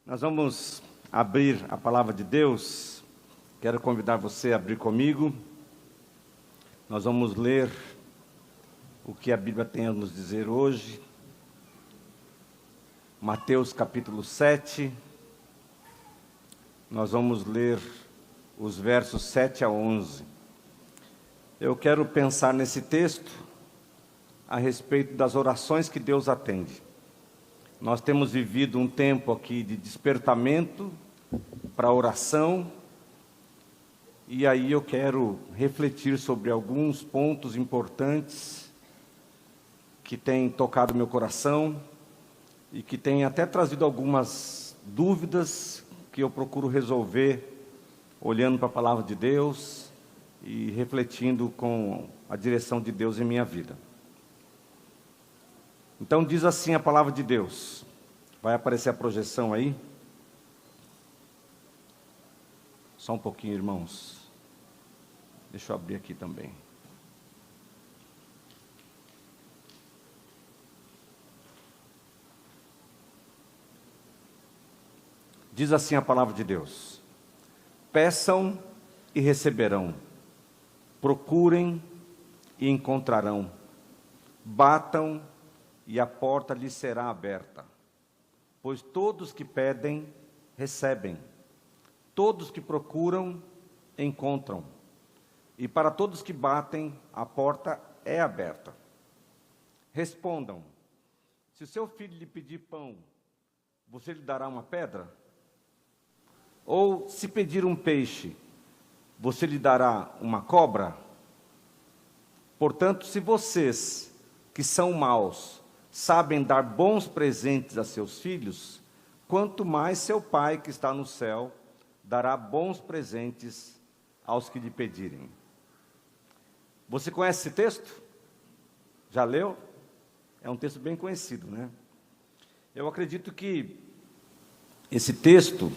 Nós vamos abrir a palavra de Deus. Quero convidar você a abrir comigo. Nós vamos ler o que a Bíblia tem a nos dizer hoje. Mateus capítulo 7. Nós vamos ler os versos 7 a 11. Eu quero pensar nesse texto a respeito das orações que Deus atende. Nós temos vivido um tempo aqui de despertamento para a oração, e aí eu quero refletir sobre alguns pontos importantes que têm tocado meu coração e que têm até trazido algumas dúvidas que eu procuro resolver olhando para a palavra de Deus e refletindo com a direção de Deus em minha vida. Então diz assim a palavra de Deus. Vai aparecer a projeção aí. Só um pouquinho, irmãos. Deixa eu abrir aqui também. Diz assim a palavra de Deus: peçam e receberão, procurem e encontrarão, batam e a porta lhes será aberta. Pois todos que pedem, recebem. Todos que procuram, encontram. E para todos que batem, a porta é aberta. Respondam: se o seu filho lhe pedir pão, você lhe dará uma pedra? Ou se pedir um peixe, você lhe dará uma cobra? Portanto, se vocês, que são maus, sabem dar bons presentes a seus filhos, quanto mais seu Pai que está no céu dará bons presentes aos que lhe pedirem. Você conhece esse texto? Já leu? É um texto bem conhecido, né? Eu acredito que esse texto,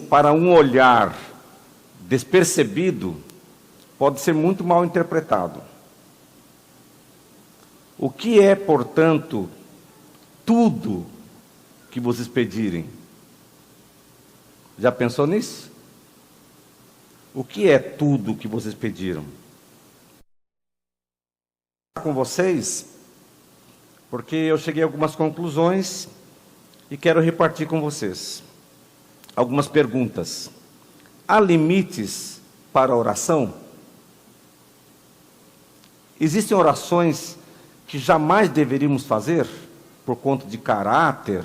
para um olhar despercebido, pode ser muito mal interpretado. O que é, portanto, tudo que vocês pedirem? Já pensou nisso? O que é tudo que vocês pediram? Com vocês, porque eu cheguei a algumas conclusões e quero repartir com vocês algumas perguntas. Há limites para a oração? Existem orações que jamais deveríamos fazer, por conta de caráter,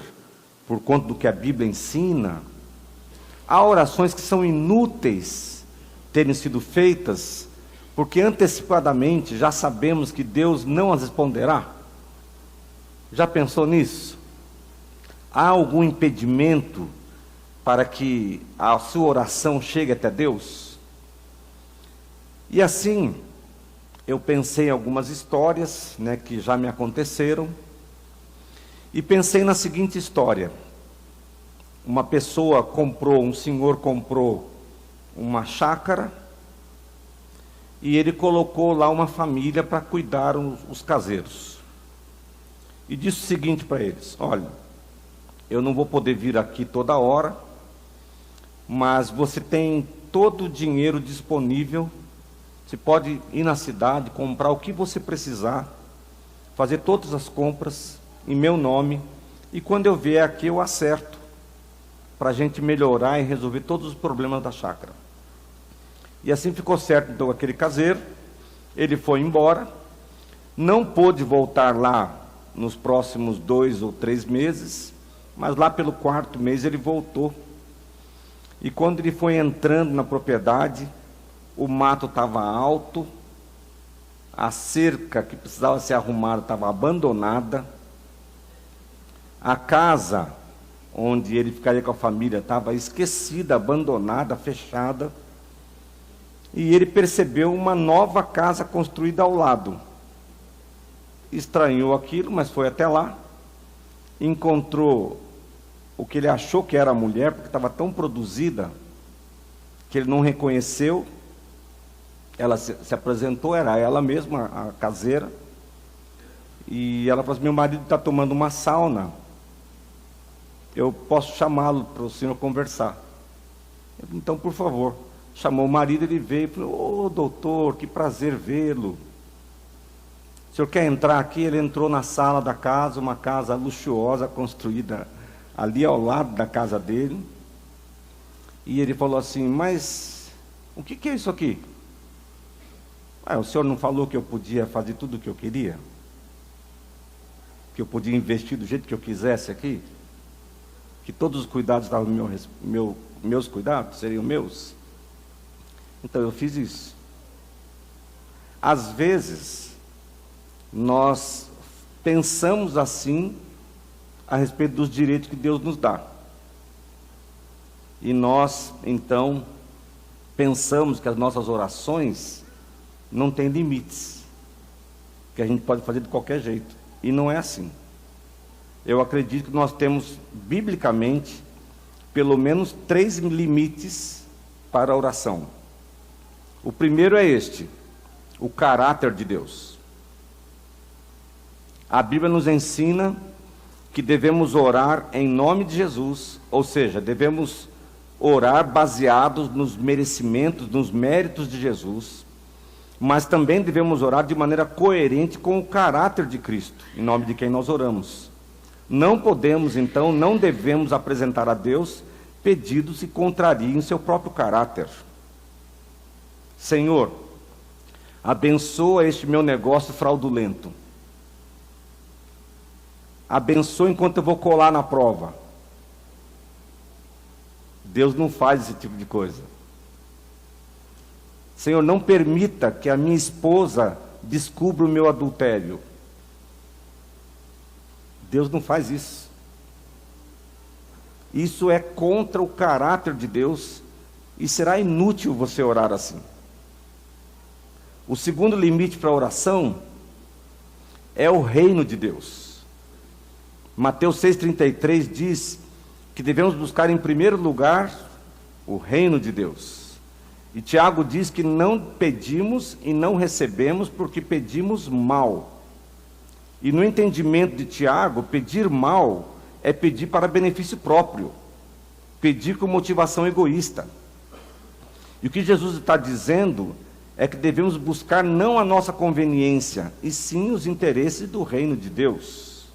por conta do que a Bíblia ensina? Há orações que são inúteis terem sido feitas, porque antecipadamente já sabemos que Deus não as responderá? Já pensou nisso? Há algum impedimento para que a sua oração chegue até Deus? E assim, eu pensei em algumas histórias, que já me aconteceram, e pensei na seguinte história. Um senhor comprou uma chácara, e ele colocou lá uma família para cuidar os caseiros. E disse o seguinte para eles: olha, eu não vou poder vir aqui toda hora, mas você tem todo o dinheiro disponível. Você pode ir na cidade, comprar o que você precisar, fazer todas as compras em meu nome, e quando eu vier aqui eu acerto, para a gente melhorar e resolver todos os problemas da chácara. E assim ficou certo. Então aquele caseiro, ele foi embora, não pôde voltar lá nos próximos 2 ou 3 meses, mas lá pelo 4º mês ele voltou. E quando ele foi entrando na propriedade, o mato estava alto, a cerca que precisava ser arrumada estava abandonada, a casa onde ele ficaria com a família estava esquecida, abandonada, fechada, e ele percebeu uma nova casa construída ao lado. Estranhou aquilo, mas foi até lá, encontrou o que ele achou que era a mulher, porque estava tão produzida que ele não reconheceu. Ela se apresentou, era ela mesma, a caseira, e ela falou assim: meu marido está tomando uma sauna, eu posso chamá-lo para o senhor conversar. Então, por favor. Chamou o marido, ele veio e falou: ô doutor, que prazer vê-lo. O senhor quer entrar aqui? Ele entrou na sala da casa, uma casa luxuosa, construída ali ao lado da casa dele. E ele falou assim: mas o que é isso aqui? O senhor não falou que eu podia fazer tudo o que eu queria? Que eu podia investir do jeito que eu quisesse aqui? Que todos os cuidados estavam meus cuidados, seriam meus? Então eu fiz isso. Às vezes, nós pensamos assim a respeito dos direitos que Deus nos dá. E nós, então, pensamos que as nossas orações não têm limites, que a gente pode fazer de qualquer jeito. E não é assim. Eu acredito que nós temos, biblicamente, pelo menos 3 limites para a oração. O primeiro é este: o caráter de Deus. A Bíblia nos ensina que devemos orar em nome de Jesus, ou seja, devemos orar baseados nos merecimentos, nos méritos de Jesus, mas também devemos orar de maneira coerente com o caráter de Cristo, em nome de quem nós oramos. Não podemos, então, não devemos apresentar a Deus pedidos que contrariem seu próprio caráter. Senhor, abençoa este meu negócio fraudulento. Abençoa enquanto eu vou colar na prova. Deus não faz esse tipo de coisa. Senhor, não permita que a minha esposa descubra o meu adultério. Deus não faz isso. Isso é contra o caráter de Deus e será inútil você orar assim. O segundo limite para a oração é o reino de Deus. Mateus 6,33 diz que devemos buscar em primeiro lugar o reino de Deus. E Tiago diz que não pedimos e não recebemos porque pedimos mal. E no entendimento de Tiago, pedir mal é pedir para benefício próprio, pedir com motivação egoísta. E o que Jesus está dizendo é que devemos buscar não a nossa conveniência, e sim os interesses do reino de Deus.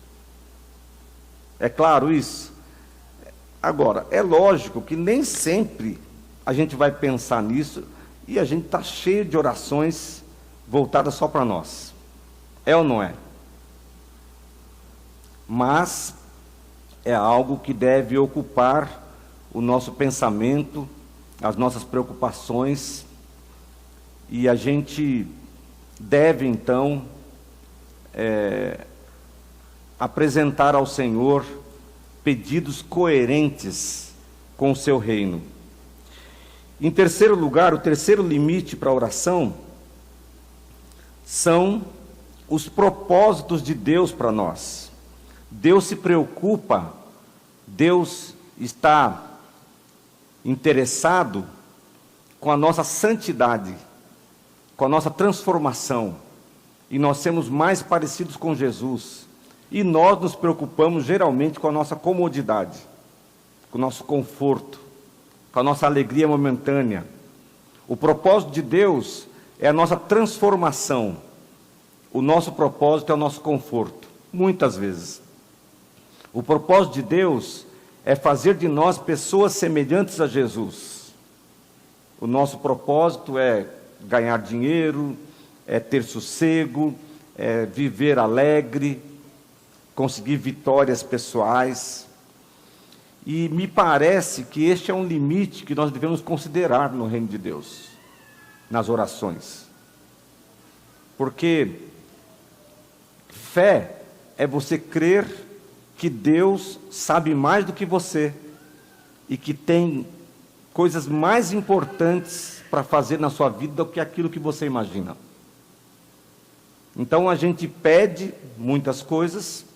É claro isso? Agora, é lógico que nem sempre a gente vai pensar nisso, e a gente está cheio de orações voltadas só para nós. É ou não é? Mas é algo que deve ocupar o nosso pensamento, as nossas preocupações, e a gente deve, então, apresentar ao Senhor pedidos coerentes com o seu reino. Em terceiro lugar, o terceiro limite para a oração são os propósitos de Deus para nós. Deus se preocupa, Deus está interessado com a nossa santidade, com a nossa transformação, e nós sermos mais parecidos com Jesus. E nós nos preocupamos geralmente com a nossa comodidade, com o nosso conforto, com a nossa alegria momentânea. O propósito de Deus é a nossa transformação. O nosso propósito é o nosso conforto, muitas vezes. O propósito de Deus é fazer de nós pessoas semelhantes a Jesus. O nosso propósito é ganhar dinheiro, é ter sossego, é viver alegre, conseguir vitórias pessoais. E me parece que este é um limite que nós devemos considerar no reino de Deus, nas orações. Porque fé é você crer que Deus sabe mais do que você e que tem coisas mais importantes para fazer na sua vida do que aquilo que você imagina. Então a gente pede muitas coisas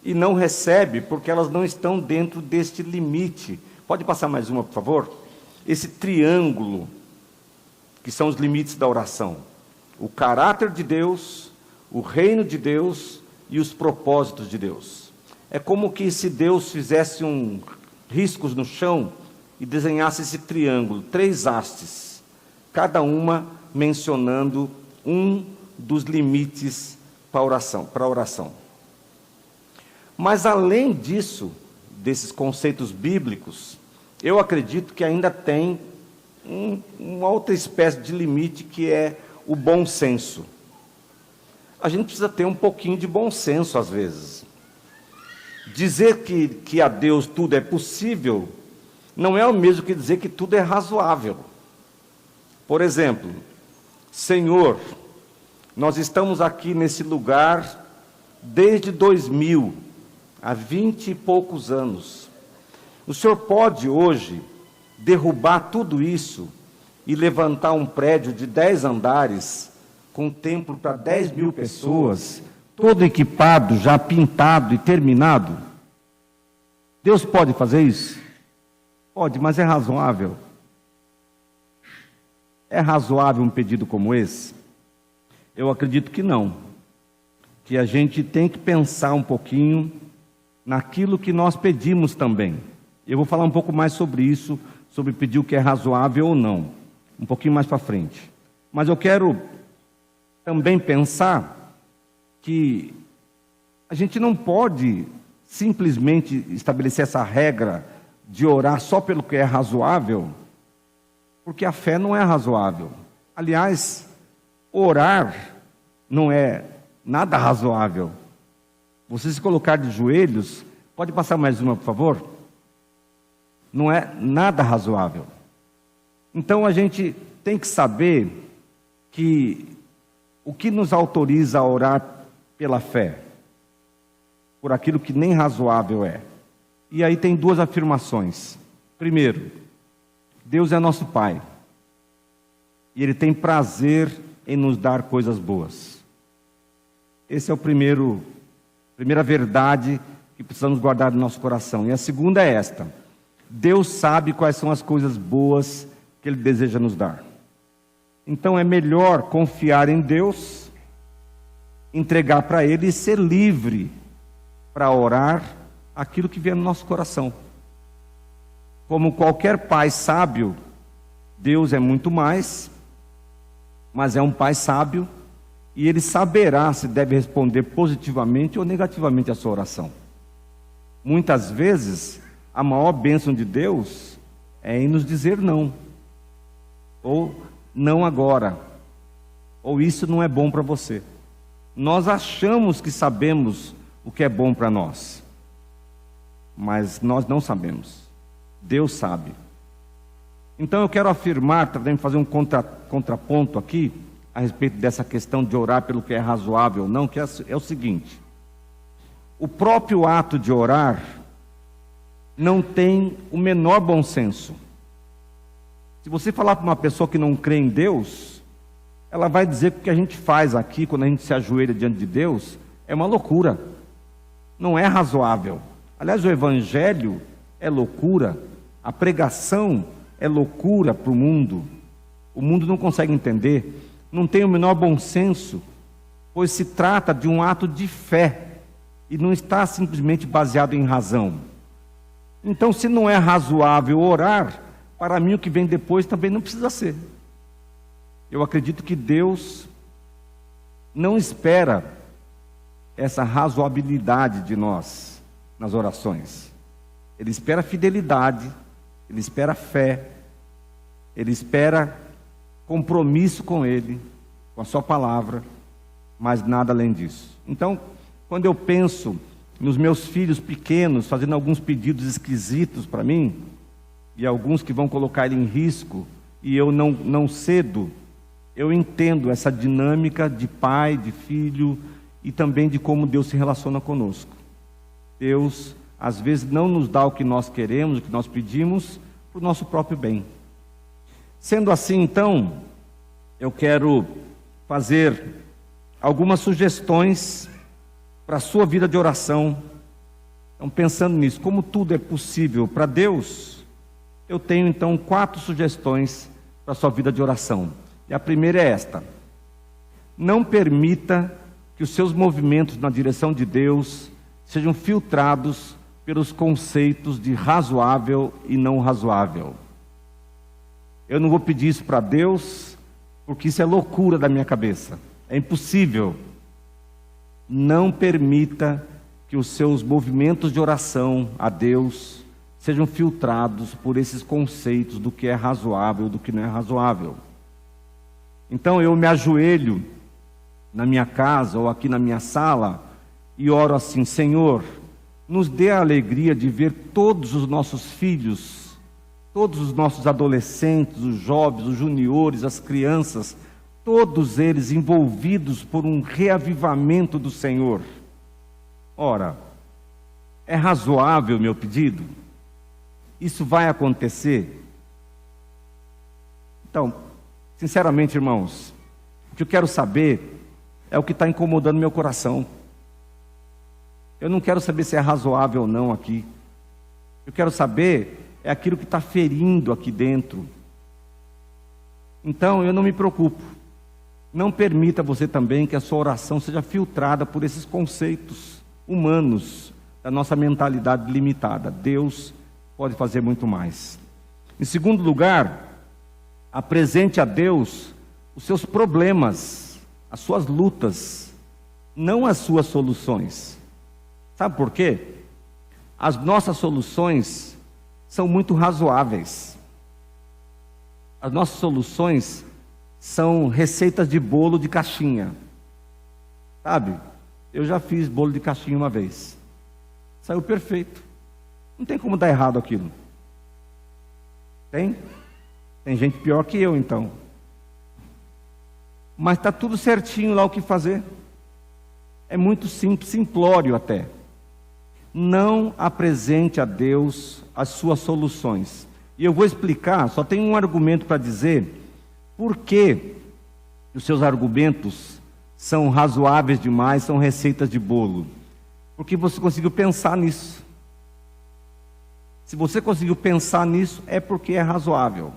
e não recebe porque elas não estão dentro deste limite. Pode passar mais uma, por favor? Esse triângulo, que são os limites da oração: o caráter de Deus, o reino de Deus e os propósitos de Deus. É como que se Deus fizesse riscos no chão e desenhasse esse triângulo, 3 hastes, cada uma mencionando um dos limites para a oração. Mas além disso, desses conceitos bíblicos, eu acredito que ainda tem uma outra espécie de limite, que é o bom senso. A gente precisa ter um pouquinho de bom senso às vezes. Dizer que a Deus tudo é possível não é o mesmo que dizer que tudo é razoável. Por exemplo, Senhor, nós estamos aqui nesse lugar desde 2000, há 20 e poucos anos. O Senhor pode hoje derrubar tudo isso e levantar um prédio de 10 andares, com templo para 10.000 pessoas, todo equipado, já pintado e terminado? Deus pode fazer isso? Pode, mas é razoável? É razoável um pedido como esse? Eu acredito que não. Que a gente tem que pensar um pouquinho naquilo que nós pedimos também. Eu vou falar um pouco mais sobre isso, sobre pedir o que é razoável ou não, um pouquinho mais para frente. Mas eu quero também pensar que a gente não pode simplesmente estabelecer essa regra de orar só pelo que é razoável, porque a fé não é razoável. Aliás, orar não é nada razoável. Você se colocar de joelhos, pode passar mais uma, por favor? Não é nada razoável. Então a gente tem que saber que o que nos autoriza a orar pela fé, por aquilo que nem razoável é. E aí tem 2 afirmações. Primeiro, Deus é nosso Pai, e Ele tem prazer em nos dar coisas boas. Esse é primeira verdade que precisamos guardar no nosso coração. E a segunda é esta: Deus sabe quais são as coisas boas que Ele deseja nos dar. Então é melhor confiar em Deus, entregar para Ele e ser livre para orar aquilo que vem no nosso coração. Como qualquer pai sábio, Deus é muito mais, mas é um pai sábio, e Ele saberá se deve responder positivamente ou negativamente a sua oração. Muitas vezes, a maior bênção de Deus é em nos dizer não, ou não agora, ou isso não é bom para você. Nós achamos que sabemos o que é bom para nós, mas nós não sabemos. Deus sabe. Então eu quero afirmar, também fazer um contraponto aqui, a respeito dessa questão de orar pelo que é razoável ou não, que é o seguinte: o próprio ato de orar não tem o menor bom senso. Se você falar para uma pessoa que não crê em Deus, ela vai dizer que o que a gente faz aqui, quando a gente se ajoelha diante de Deus, é uma loucura, não é razoável. Aliás, o Evangelho é loucura, a pregação é loucura para o mundo não consegue entender, não tem o menor bom senso, pois se trata de um ato de fé, e não está simplesmente baseado em razão. Então, se não é razoável orar, para mim o que vem depois também não precisa ser. Eu acredito que Deus não espera essa razoabilidade de nós nas orações. Ele espera fidelidade, Ele espera fé, Ele espera compromisso com Ele, com a sua palavra, mas nada além disso. Então, quando eu penso nos meus filhos pequenos fazendo alguns pedidos esquisitos para mim, e alguns que vão colocar ele em risco, e eu não cedo, eu entendo essa dinâmica de pai, de filho, e também de como Deus se relaciona conosco. Deus, às vezes, não nos dá o que nós queremos, o que nós pedimos, para o nosso próprio bem. Sendo assim, então, eu quero fazer algumas sugestões para a sua vida de oração. Então, pensando nisso, como tudo é possível para Deus, eu tenho então 4 sugestões para a sua vida de oração. E a primeira é esta: não permita que os seus movimentos na direção de Deus sejam filtrados pelos conceitos de razoável e não razoável. Eu não vou pedir isso para Deus, porque isso é loucura da minha cabeça. É impossível. Não permita que os seus movimentos de oração a Deus sejam filtrados por esses conceitos do que é razoável e do que não é razoável. Então eu me ajoelho na minha casa ou aqui na minha sala e oro assim: Senhor, nos dê a alegria de ver todos os nossos filhos, todos os nossos adolescentes, os jovens, os juniores, as crianças, todos eles envolvidos por um reavivamento do Senhor. Ora, é razoável meu pedido? Isso vai acontecer? Então, sinceramente, irmãos, o que eu quero saber é o que está incomodando meu coração. Eu não quero saber se é razoável ou não aqui. Eu quero saber é aquilo que está ferindo aqui dentro. Então, eu não me preocupo. Não permita você também que a sua oração seja filtrada por esses conceitos humanos da nossa mentalidade limitada. Deus pode fazer muito mais. Em segundo lugar, apresente a Deus os seus problemas, as suas lutas, não as suas soluções. Sabe por quê? As nossas soluções são muito razoáveis. As nossas soluções são receitas de bolo de caixinha. Sabe? Eu já fiz bolo de caixinha uma vez. Saiu perfeito. Não tem como dar errado aquilo. Tem? Tem gente pior que eu, então. Mas está tudo certinho lá o que fazer. É muito simples, simplório até. Não apresente a Deus as suas soluções. E eu vou explicar, só tem um argumento para dizer por que os seus argumentos são razoáveis demais, são receitas de bolo. Porque você conseguiu pensar nisso. Se você conseguiu pensar nisso, é porque é razoável.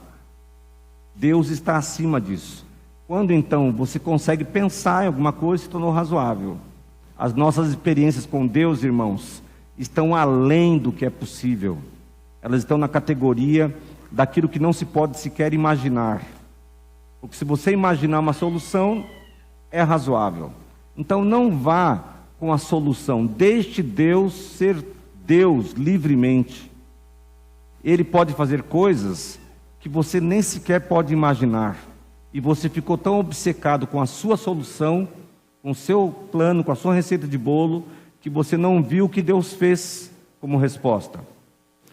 Deus está acima disso. Quando então você consegue pensar em alguma coisa, se tornou razoável. As nossas experiências com Deus, irmãos, estão além do que é possível. Elas estão na categoria daquilo que não se pode sequer imaginar. Porque se você imaginar uma solução, é razoável. Então não vá com a solução. Deixe Deus ser Deus livremente. Ele pode fazer coisas que você nem sequer pode imaginar. E você ficou tão obcecado com a sua solução, com o seu plano, com a sua receita de bolo, que você não viu o que Deus fez como resposta.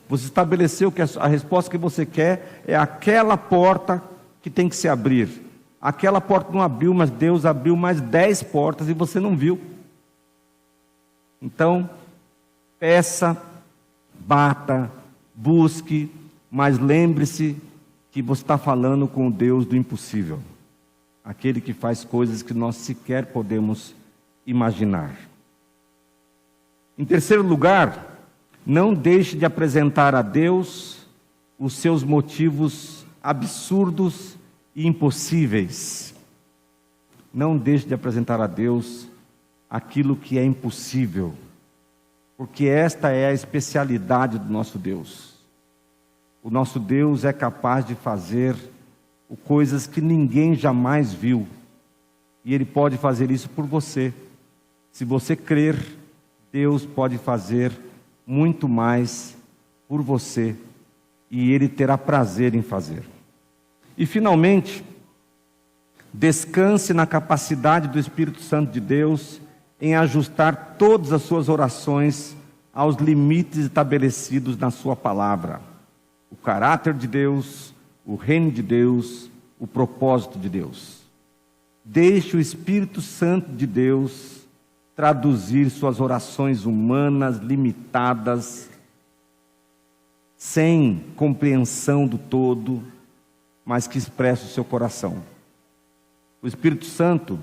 Você estabeleceu que a resposta que você quer é aquela porta que tem que se abrir. Aquela porta não abriu, mas Deus abriu mais 10 portas e você não viu. Então, peça, bata, busque, mas lembre-se que você está falando com o Deus do impossível. Aquele que faz coisas que nós sequer podemos imaginar. Em terceiro lugar, não deixe de apresentar a Deus os seus motivos absurdos e impossíveis. Não deixe de apresentar a Deus aquilo que é impossível, porque esta é a especialidade do nosso Deus. O nosso Deus é capaz de fazer coisas que ninguém jamais viu, e Ele pode fazer isso por você. Se você crer, Deus pode fazer muito mais por você, e Ele terá prazer em fazer. E finalmente, descanse na capacidade do Espírito Santo de Deus em ajustar todas as suas orações aos limites estabelecidos na sua palavra. O caráter de Deus, o reino de Deus, o propósito de Deus. Deixe o Espírito Santo de Deus traduzir suas orações humanas, limitadas, sem compreensão do todo, mas que expressa o seu coração. O Espírito Santo,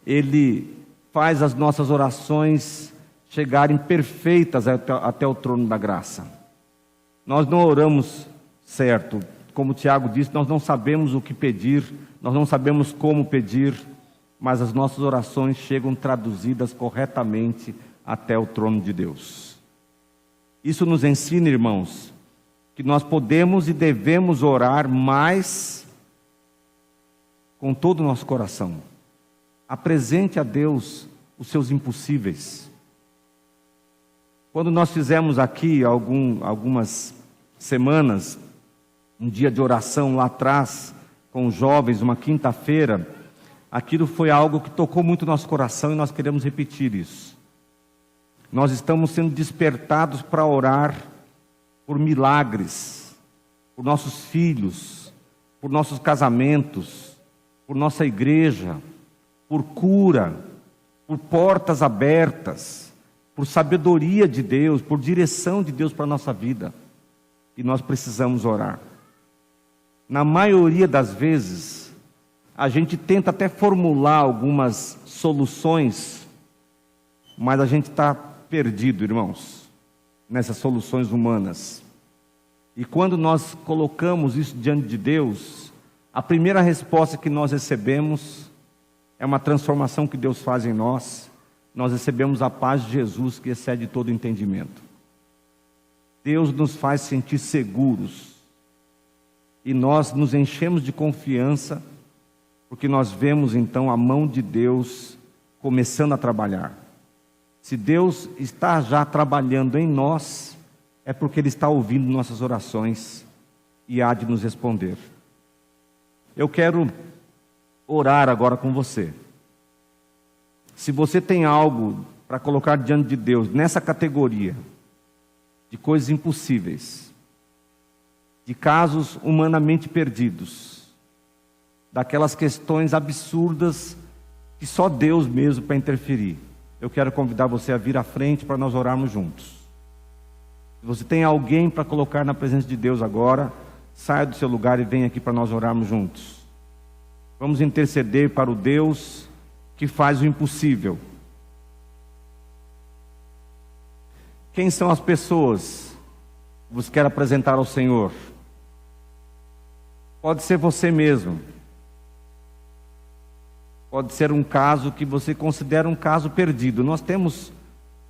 ele faz as nossas orações chegarem perfeitas até o trono da graça. Nós não oramos certo, como o Tiago disse, nós não sabemos o que pedir, nós não sabemos como pedir, mas as nossas orações chegam traduzidas corretamente até o trono de Deus. Isso nos ensina, irmãos, que nós podemos e devemos orar mais com todo o nosso coração. Apresente a Deus os seus impossíveis. Quando nós fizemos aqui algumas semanas, um dia de oração lá atrás, com os jovens, uma quinta-feira, aquilo foi algo que tocou muito nosso coração e nós queremos repetir isso. Nós estamos sendo despertados para orar por milagres, por nossos filhos, por nossos casamentos, por nossa igreja, por cura, por portas abertas, por sabedoria de Deus, por direção de Deus para a nossa vida. E nós precisamos orar. Na maioria das vezes, a gente tenta até formular algumas soluções, mas a gente está perdido, irmãos, nessas soluções humanas. E quando nós colocamos isso diante de Deus, a primeira resposta que nós recebemos é uma transformação que Deus faz em nós. Nós recebemos a paz de Jesus que excede todo entendimento. Deus nos faz sentir seguros. E nós nos enchemos de confiança, porque nós vemos então a mão de Deus começando a trabalhar. Se Deus está já trabalhando em nós, é porque Ele está ouvindo nossas orações e há de nos responder. Eu quero orar agora com você. Se você tem algo para colocar diante de Deus nessa categoria de coisas impossíveis, de casos humanamente perdidos, daquelas questões absurdas que só Deus mesmo para interferir, eu quero convidar você a vir à frente para nós orarmos juntos. Se você tem alguém para colocar na presença de Deus agora, saia do seu lugar e venha aqui para nós orarmos juntos. Vamos interceder para o Deus que faz o impossível. Quem são as pessoas que você quer apresentar ao Senhor? Pode ser você mesmo. Pode ser um caso que você considera um caso perdido. Nós temos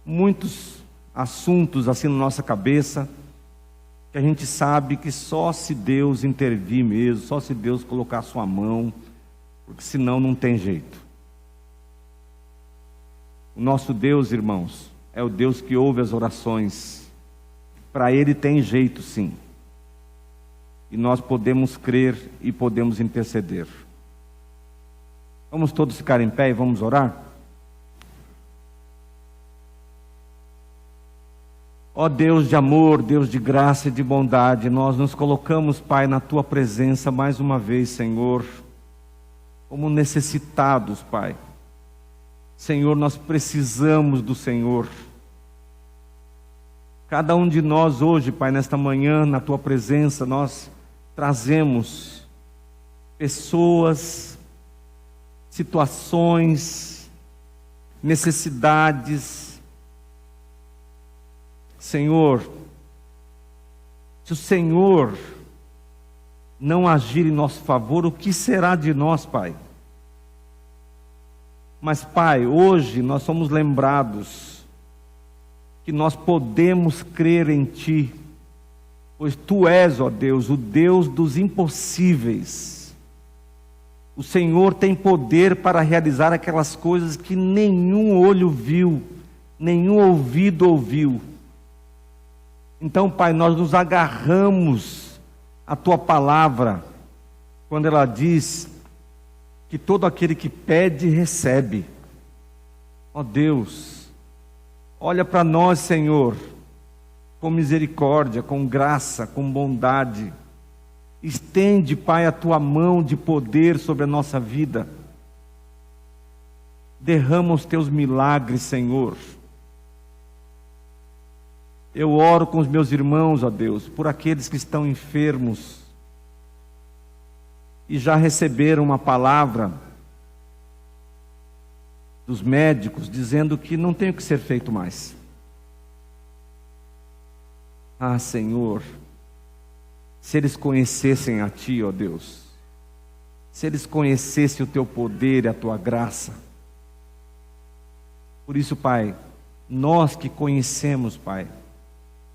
muitos assuntos assim na nossa cabeça, que a gente sabe que só se Deus intervir mesmo, só se Deus colocar a sua mão, porque senão não tem jeito. O nosso Deus, irmãos, é o Deus que ouve as orações. Para Ele tem jeito, sim. E nós podemos crer e podemos interceder. Vamos todos ficar em pé e vamos orar? Ó Deus de amor, Deus de graça e de bondade, nós nos colocamos, Pai, na Tua presença mais uma vez, Senhor, como necessitados, Pai. Senhor, nós precisamos do Senhor. Cada um de nós hoje, Pai, nesta manhã, na Tua presença, nós trazemos pessoas, situações, necessidades. Senhor, se o Senhor não agir em nosso favor, o que será de nós, Pai? Mas, Pai, hoje nós somos lembrados que nós podemos crer em Ti, pois Tu és, ó Deus, o Deus dos impossíveis. O Senhor tem poder para realizar aquelas coisas que nenhum olho viu, nenhum ouvido ouviu. Então, Pai, nós nos agarramos à Tua palavra, quando ela diz que todo aquele que pede, recebe. Ó Deus, olha para nós, Senhor, com misericórdia, com graça, com bondade. Estende, Pai, a Tua mão de poder sobre a nossa vida. Derrama os Teus milagres, Senhor. Eu oro com os meus irmãos, ó Deus, por aqueles que estão enfermos e já receberam uma palavra dos médicos dizendo que não tem o que ser feito mais. Ah, Senhor, se eles conhecessem a Ti, ó Deus, se eles conhecessem o Teu poder e a Tua graça. Por isso, Pai, Nós que conhecemos, Pai,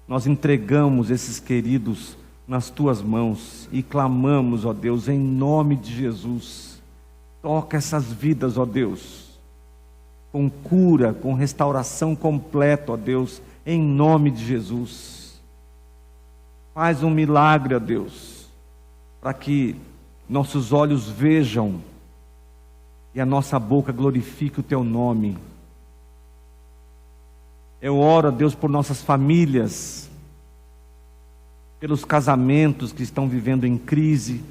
nós entregamos esses queridos nas Tuas mãos e clamamos, ó Deus, em nome de Jesus. Toca essas vidas, ó Deus, com cura, com restauração completa, ó Deus, em nome de Jesus. Faz um milagre, ó Deus, para que nossos olhos vejam e a nossa boca glorifique o Teu nome. Eu oro, ó Deus, por nossas famílias, pelos casamentos que estão vivendo em crise.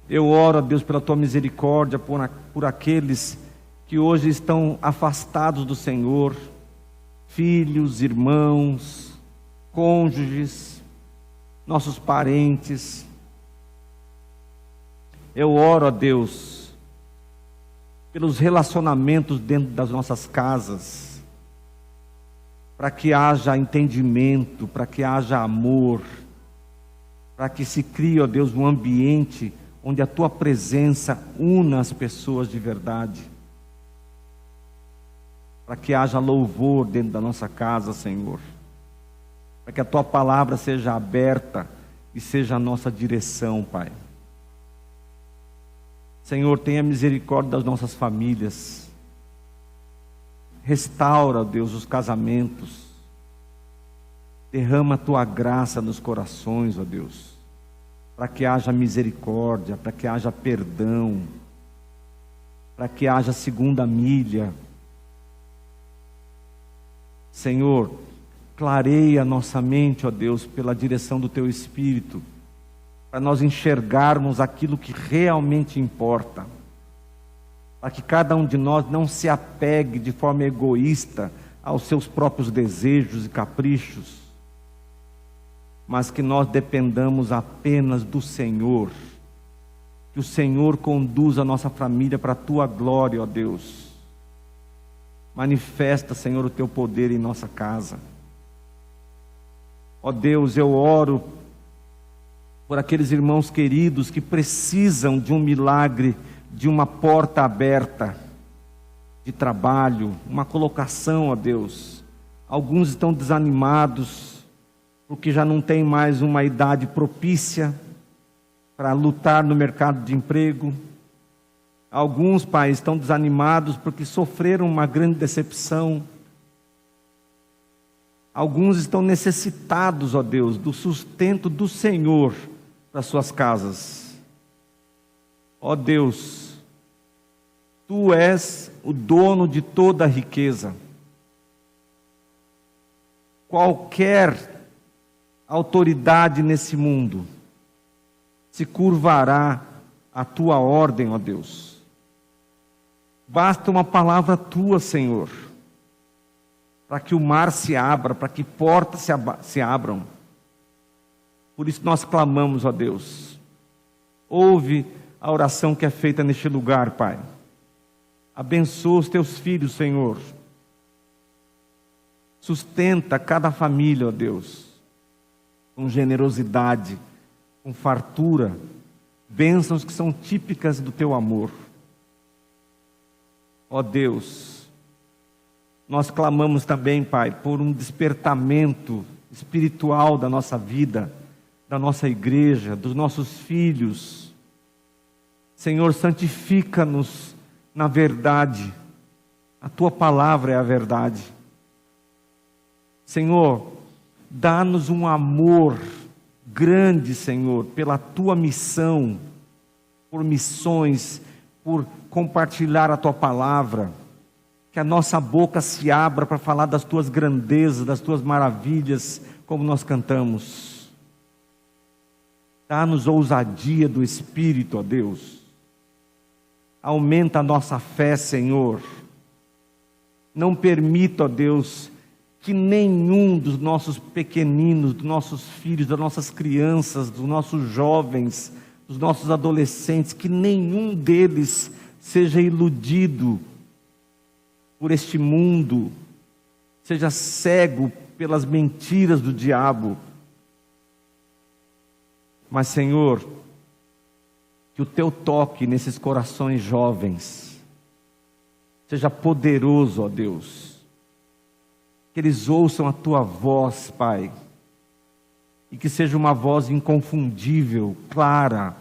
Eu oro, ó Deus, pela Tua misericórdia, por aqueles que hoje estão afastados do Senhor, filhos, irmãos, cônjuges, nossos parentes. Eu oro, ó Deus, pelos relacionamentos dentro das nossas casas, para que haja entendimento, para que haja amor, para que se crie, ó Deus, um ambiente onde a Tua presença una as pessoas de verdade, para que haja louvor dentro da nossa casa, Senhor, para que a Tua palavra seja aberta e seja a nossa direção, Pai. Senhor, tenha misericórdia das nossas famílias. Restaura, Deus, os casamentos. Derrama a Tua graça nos corações, ó Deus, para que haja misericórdia, para que haja perdão, para que haja segunda milha. Senhor, clareia a nossa mente, ó Deus, pela direção do Teu Espírito, para nós enxergarmos aquilo que realmente importa, para que cada um de nós não se apegue de forma egoísta aos seus próprios desejos e caprichos, mas que nós dependamos apenas do Senhor, que o Senhor conduza a nossa família para a Tua glória, ó Deus. Manifesta, Senhor, o Teu poder em nossa casa. Ó Deus, eu oro por aqueles irmãos queridos que precisam de um milagre, de uma porta aberta de trabalho, uma colocação, ó Deus. Alguns estão desanimados porque já não tem mais uma idade propícia para lutar no mercado de emprego. Alguns, Pai, estão desanimados porque sofreram uma grande decepção. Alguns estão necessitados, ó Deus, do sustento do Senhor para suas casas. Ó Deus, Tu és o dono de toda a riqueza. Qualquer autoridade nesse mundo se curvará à Tua ordem, ó Deus. Basta uma palavra Tua, Senhor, para que o mar se abra, para que portas se abram. Por isso nós clamamos, ó Deus. Ouve a oração que é feita neste lugar, Pai. Abençoa os Teus filhos, Senhor. Sustenta cada família, ó Deus, com generosidade, com fartura, bênçãos que são típicas do Teu amor. Ó Deus, nós clamamos também, Pai, por um despertamento espiritual da nossa vida, da nossa igreja, dos nossos filhos. Senhor, santifica-nos na verdade. A Tua palavra é a verdade. Senhor, dá-nos um amor grande, Senhor, pela Tua missão, por missões, por compartilhar a Tua palavra. Que a nossa boca se abra para falar das Tuas grandezas, das Tuas maravilhas, como nós cantamos. Dá-nos ousadia do Espírito, ó Deus. Aumenta a nossa fé, Senhor. Não permita, ó Deus, que nenhum dos nossos pequeninos, dos nossos filhos, das nossas crianças, dos nossos jovens, dos nossos adolescentes, que nenhum deles seja iludido por este mundo, seja cego pelas mentiras do diabo. Mas, Senhor, que o Teu toque nesses corações jovens seja poderoso, ó Deus, que eles ouçam a tua voz, Pai, e que seja uma voz inconfundível, clara,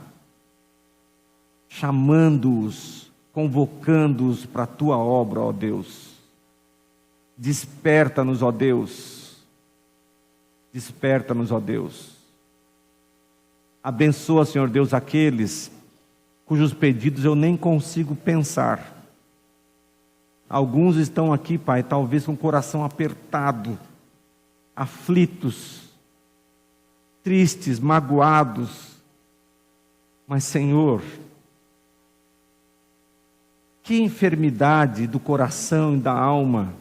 chamando-os, convocando-os para a tua obra, ó Deus. Desperta-nos, ó Deus. Desperta-nos, ó Deus. Abençoa, Senhor Deus, aqueles cujos pedidos eu nem consigo pensar. Alguns estão aqui, Pai, talvez com o coração apertado, aflitos, tristes, magoados. Mas, Senhor, que enfermidade do coração e da alma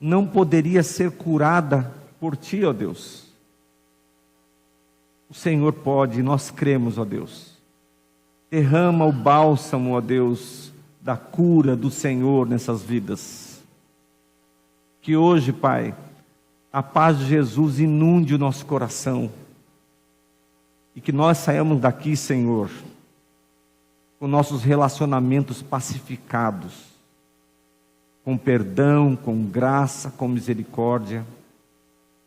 não poderia ser curada por Ti, ó Deus? O Senhor pode, nós cremos, ó Deus. Derrama o bálsamo, ó Deus, da cura do Senhor nessas vidas. Que hoje, Pai, a paz de Jesus inunde o nosso coração. E que nós saiamos daqui, Senhor, com nossos relacionamentos pacificados, com perdão, com graça, com misericórdia.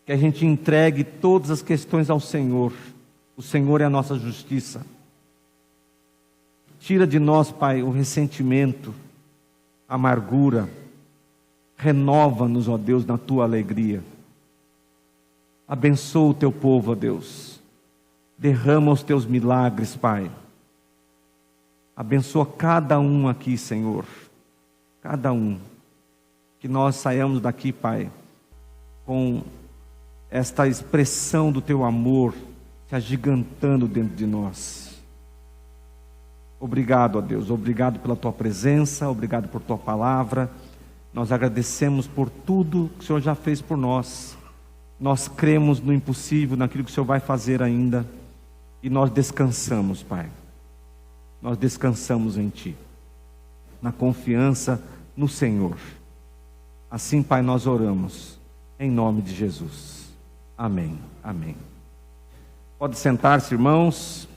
Que a gente entregue todas as questões ao Senhor. O Senhor é a nossa justiça. Tira de nós, Pai, o ressentimento, a amargura. Renova-nos, ó Deus, na Tua alegria. Abençoa o Teu povo, ó Deus. Derrama os Teus milagres, Pai. Abençoa cada um aqui, Senhor. Cada um. Que nós saiamos daqui, Pai, com esta expressão do Teu amor se agigantando dentro de nós. Obrigado, ó Deus. Obrigado pela Tua presença. Obrigado por Tua palavra. Nós agradecemos por tudo que o Senhor já fez por nós. Nós cremos no impossível, naquilo que o Senhor vai fazer ainda. E nós descansamos, Pai. Nós descansamos em Ti, na confiança no Senhor. Assim, Pai, nós oramos, em nome de Jesus. Amém. Amém. Pode sentar-se, irmãos.